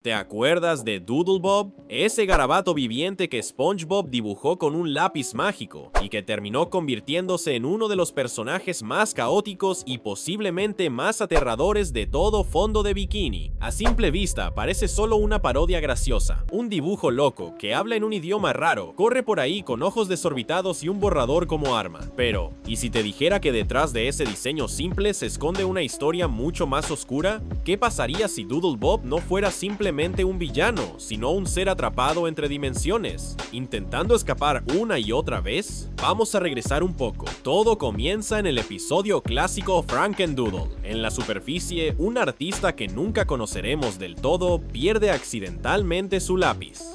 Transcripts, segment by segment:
¿Te acuerdas de Doodle Bob? Ese garabato viviente que SpongeBob dibujó con un lápiz mágico y que terminó convirtiéndose en uno de los personajes más caóticos y posiblemente más aterradores de todo Fondo de Bikini. A simple vista parece solo una parodia graciosa, un dibujo loco que habla en un idioma raro, corre por ahí con ojos desorbitados y un borrador como arma. Pero, ¿y si te dijera que detrás de ese diseño simple se esconde una historia mucho más oscura? ¿Qué pasaría si Doodle Bob no fuera simplemente un villano, sino un ser atrapado entre dimensiones, intentando escapar una y otra vez? Vamos a regresar un poco. Todo comienza en el episodio clásico Frankendoodle. En la superficie, un artista que nunca conoceremos del todo pierde accidentalmente su lápiz.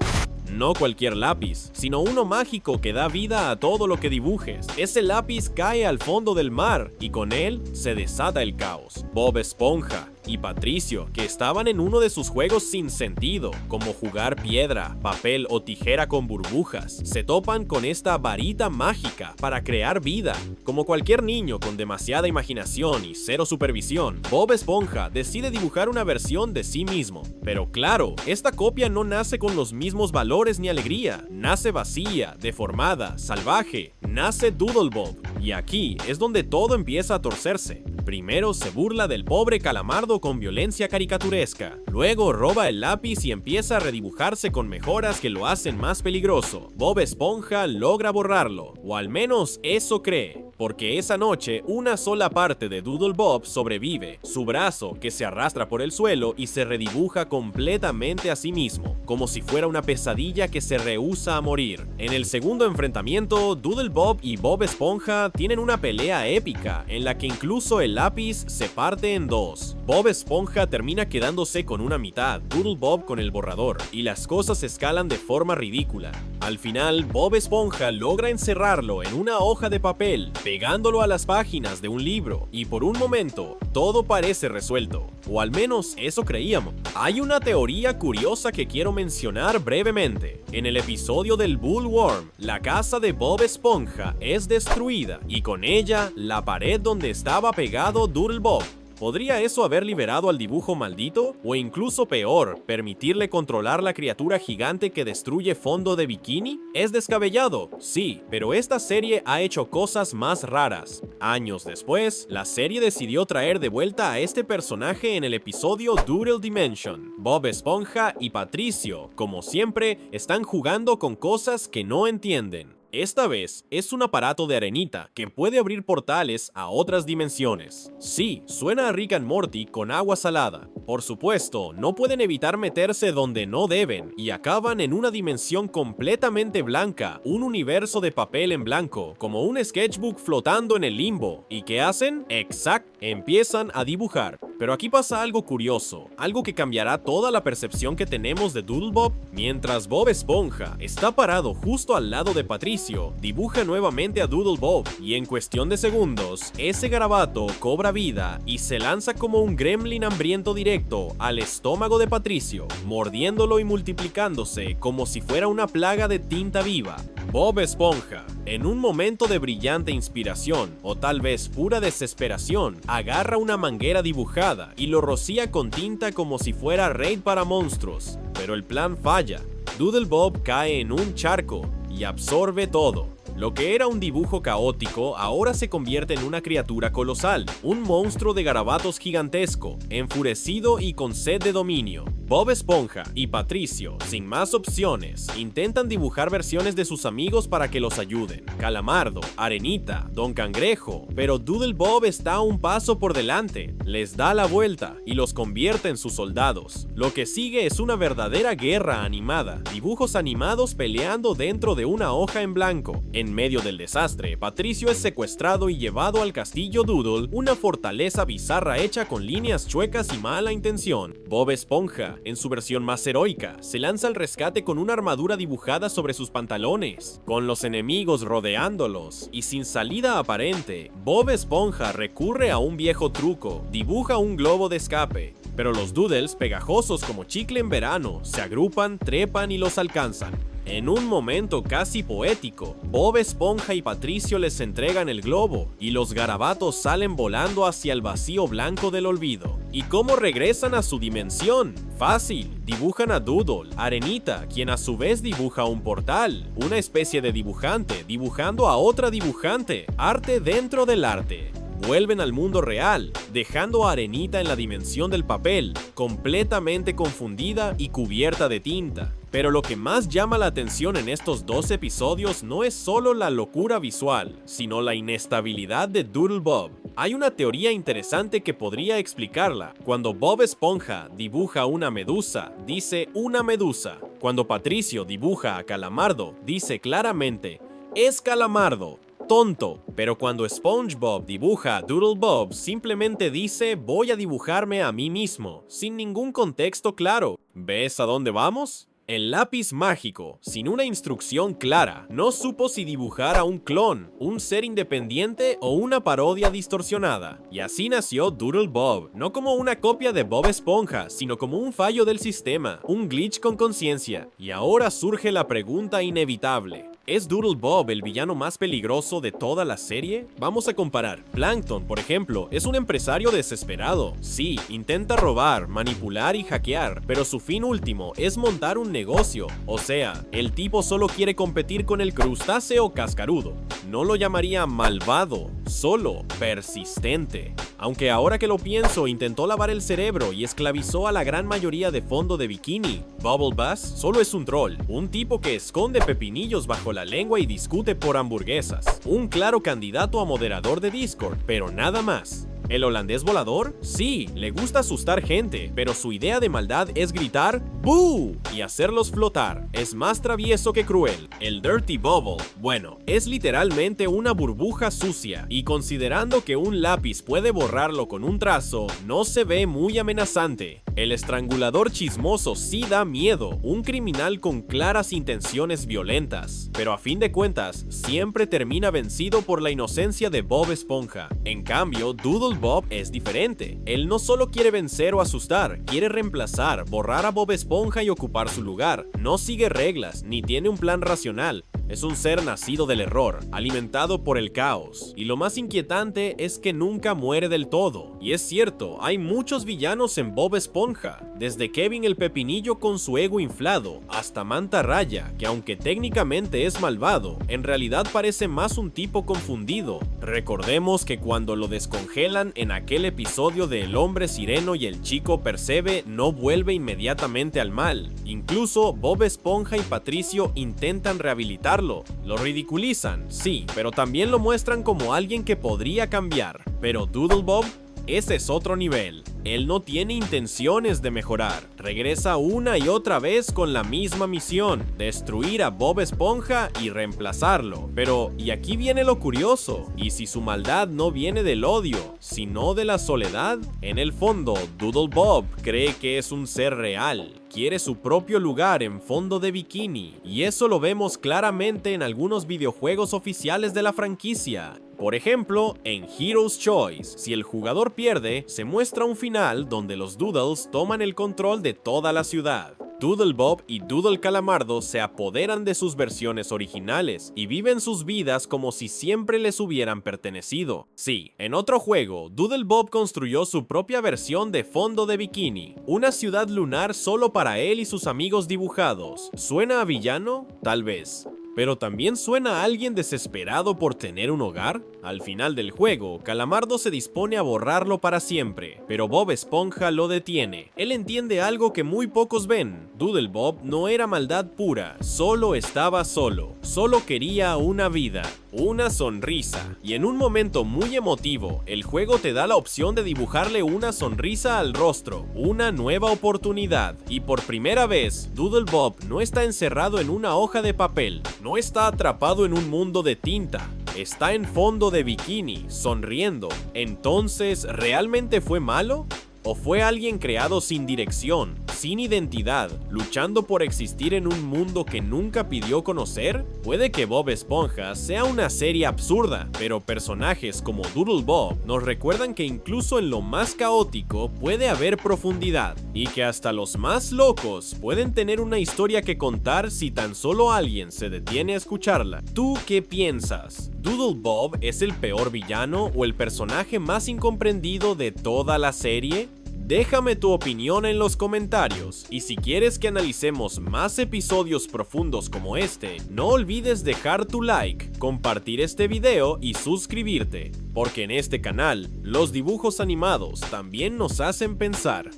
No cualquier lápiz, sino uno mágico que da vida a todo lo que dibujes. Ese lápiz cae al fondo del mar y con él se desata el caos. Bob Esponja y Patricio, que estaban en uno de sus juegos sin sentido, como jugar piedra, papel o tijera con burbujas, se topan con esta varita mágica para crear vida. Como cualquier niño con demasiada imaginación y cero supervisión, Bob Esponja decide dibujar una versión de sí mismo. Pero claro, esta copia no nace con los mismos valores ni alegría, nace vacía, deformada, salvaje, nace Doodle Bob. Y aquí es donde todo empieza a torcerse. Primero se burla del pobre Calamardo con violencia caricaturesca, luego roba el lápiz y empieza a redibujarse con mejoras que lo hacen más peligroso. Bob Esponja logra borrarlo, o al menos eso cree, porque esa noche una sola parte de Doodle Bob sobrevive, su brazo que se arrastra por el suelo y se redibuja completamente a sí mismo, como si fuera una pesadilla que se rehúsa a morir. En el segundo enfrentamiento, Doodle Bob y Bob Esponja tienen una pelea épica, en la que incluso el lápiz se parte en dos. Bob Esponja termina quedándose con una mitad, Doodle Bob con el borrador, y las cosas escalan de forma ridícula. Al final, Bob Esponja logra encerrarlo en una hoja de papel, pegándolo a las páginas de un libro, y por un momento, todo parece resuelto. O al menos eso creíamos. Hay una teoría curiosa que quiero mencionar brevemente. En el episodio del Bullworm, la casa de Bob Esponja es destruida, y con ella, la pared donde estaba pegado Doodle Bob. ¿Podría eso haber liberado al dibujo maldito? O incluso peor, permitirle controlar la criatura gigante que destruye Fondo de Bikini? Es descabellado, sí, pero esta serie ha hecho cosas más raras. Años después, la serie decidió traer de vuelta a este personaje en el episodio Doodle Dimension. Bob Esponja y Patricio, como siempre, están jugando con cosas que no entienden. Esta vez es un aparato de arenita que puede abrir portales a otras dimensiones. Sí, suena a Rick and Morty con agua salada. Por supuesto, no pueden evitar meterse donde no deben y acaban en una dimensión completamente blanca, un universo de papel en blanco, como un sketchbook flotando en el limbo. ¿Y qué hacen? Exacto, empiezan a dibujar. Pero aquí pasa algo curioso, algo que cambiará toda la percepción que tenemos de Doodle Bob. Mientras Bob Esponja está parado justo al lado de Patricio, dibuja nuevamente a Doodle Bob y en cuestión de segundos, ese garabato cobra vida y se lanza como un gremlin hambriento directo al estómago de Patricio, mordiéndolo y multiplicándose como si fuera una plaga de tinta viva. Bob Esponja, en un momento de brillante inspiración o tal vez pura desesperación, agarra una manguera dibujada y lo rocía con tinta como si fuera Raid para monstruos, pero el plan falla. Doodle Bob cae en un charco y absorbe todo. Lo que era un dibujo caótico ahora se convierte en una criatura colosal, un monstruo de garabatos gigantesco, enfurecido y con sed de dominio. Bob Esponja y Patricio, sin más opciones, intentan dibujar versiones de sus amigos para que los ayuden. Calamardo, Arenita, Don Cangrejo, pero Doodle Bob está un paso por delante, les da la vuelta y los convierte en sus soldados. Lo que sigue es una verdadera guerra animada, dibujos animados peleando dentro de una hoja en blanco. En medio del desastre, Patricio es secuestrado y llevado al castillo Doodle, una fortaleza bizarra hecha con líneas chuecas y mala intención. Bob Esponja, en su versión más heroica, se lanza al rescate con una armadura dibujada sobre sus pantalones, con los enemigos rodeándolos y sin salida aparente. Bob Esponja recurre a un viejo truco, dibuja un globo de escape, pero los doodles, pegajosos como chicle en verano, se agrupan, trepan y los alcanzan. En un momento casi poético, Bob Esponja y Patricio les entregan el globo y los garabatos salen volando hacia el vacío blanco del olvido. ¿Y cómo regresan a su dimensión? Fácil, dibujan a Doodle, Arenita, quien a su vez dibuja un portal, una especie de dibujante dibujando a otra dibujante, arte dentro del arte. Vuelven al mundo real, dejando a Arenita en la dimensión del papel, completamente confundida y cubierta de tinta. Pero lo que más llama la atención en estos 2 episodios no es solo la locura visual, sino la inestabilidad de Doodle Bob. Hay una teoría interesante que podría explicarla. Cuando Bob Esponja dibuja una medusa, dice una medusa. Cuando Patricio dibuja a Calamardo, dice claramente, es Calamardo. Tonto, pero cuando SpongeBob dibuja a Doodle Bob, simplemente dice voy a dibujarme a mí mismo, sin ningún contexto claro. ¿Ves a dónde vamos? El lápiz mágico, sin una instrucción clara, no supo si dibujar a un clon, un ser independiente o una parodia distorsionada. Y así nació Doodle Bob, no como una copia de Bob Esponja, sino como un fallo del sistema, un glitch con conciencia. Y ahora surge la pregunta inevitable. ¿Es Doodle Bob el villano más peligroso de toda la serie? Vamos a comparar. Plankton, por ejemplo, es un empresario desesperado. Sí, intenta robar, manipular y hackear, pero su fin último es montar un negocio. O sea, el tipo solo quiere competir con el crustáceo cascarudo. No lo llamaría malvado, solo persistente. Aunque ahora que lo pienso, intentó lavar el cerebro y esclavizó a la gran mayoría de Fondo de Bikini. Bubble Buzz solo es un troll, un tipo que esconde pepinillos bajo la lengua y discute por hamburguesas. Un claro candidato a moderador de Discord, pero nada más. ¿El holandés volador? Sí, le gusta asustar gente, pero su idea de maldad es gritar ¡Boo! Y hacerlos flotar. Es más travieso que cruel. El Dirty Bubble, bueno, es literalmente una burbuja sucia, y considerando que un lápiz puede borrarlo con un trazo, no se ve muy amenazante. El estrangulador chismoso sí da miedo, un criminal con claras intenciones violentas, pero a fin de cuentas, siempre termina vencido por la inocencia de Bob Esponja. En cambio, Doodle Bob es diferente. Él no solo quiere vencer o asustar, quiere reemplazar, borrar a Bob Esponja y ocupar su lugar. No sigue reglas, ni tiene un plan racional. Es un ser nacido del error, alimentado por el caos. Y lo más inquietante es que nunca muere del todo. Y es cierto, hay muchos villanos en Bob Esponja. Desde Kevin el Pepinillo con su ego inflado, hasta Manta Raya, que aunque técnicamente es malvado, en realidad parece más un tipo confundido. Recordemos que cuando lo descongelan en aquel episodio de El Hombre Sireno y el Chico Percebe, no vuelve inmediatamente al mal. Incluso Bob Esponja y Patricio intentan rehabilitarlo. Lo ridiculizan, sí, pero también lo muestran como alguien que podría cambiar. Pero Doodle Bob, ese es otro nivel. Él no tiene intenciones de mejorar. Regresa una y otra vez con la misma misión: destruir a Bob Esponja y reemplazarlo. Pero, y aquí viene lo curioso, ¿y si su maldad no viene del odio, sino de la soledad? En el fondo, Doodle Bob cree que es un ser real. Quiere su propio lugar en Fondo de Bikini, y eso lo vemos claramente en algunos videojuegos oficiales de la franquicia. Por ejemplo, en Hero's Choice, si el jugador pierde, se muestra un final donde los Doodles toman el control de toda la ciudad. Doodle Bob y Doodle Calamardo se apoderan de sus versiones originales y viven sus vidas como si siempre les hubieran pertenecido. Sí, en otro juego, Doodle Bob construyó su propia versión de Fondo de Bikini, una ciudad lunar solo para él y sus amigos dibujados. ¿Suena a villano? Tal vez. ¿Pero también suena a alguien desesperado por tener un hogar? Al final del juego, Calamardo se dispone a borrarlo para siempre, pero Bob Esponja lo detiene. Él entiende algo que muy pocos ven. Doodle Bob no era maldad pura, solo estaba solo. Solo quería una vida, una sonrisa. Y en un momento muy emotivo, el juego te da la opción de dibujarle una sonrisa al rostro, una nueva oportunidad. Y por primera vez, Doodle Bob no está encerrado en una hoja de papel. No está atrapado en un mundo de tinta, está en Fondo de Bikini, sonriendo. ¿Entonces, realmente fue malo? ¿O fue alguien creado sin dirección, sin identidad, luchando por existir en un mundo que nunca pidió conocer? Puede que Bob Esponja sea una serie absurda, pero personajes como Doodle Bob nos recuerdan que incluso en lo más caótico puede haber profundidad, y que hasta los más locos pueden tener una historia que contar si tan solo alguien se detiene a escucharla. ¿Tú qué piensas? ¿Doodle Bob es el peor villano o el personaje más incomprendido de toda la serie? Déjame tu opinión en los comentarios, y si quieres que analicemos más episodios profundos como este, no olvides dejar tu like, compartir este video y suscribirte, porque en este canal, los dibujos animados también nos hacen pensar.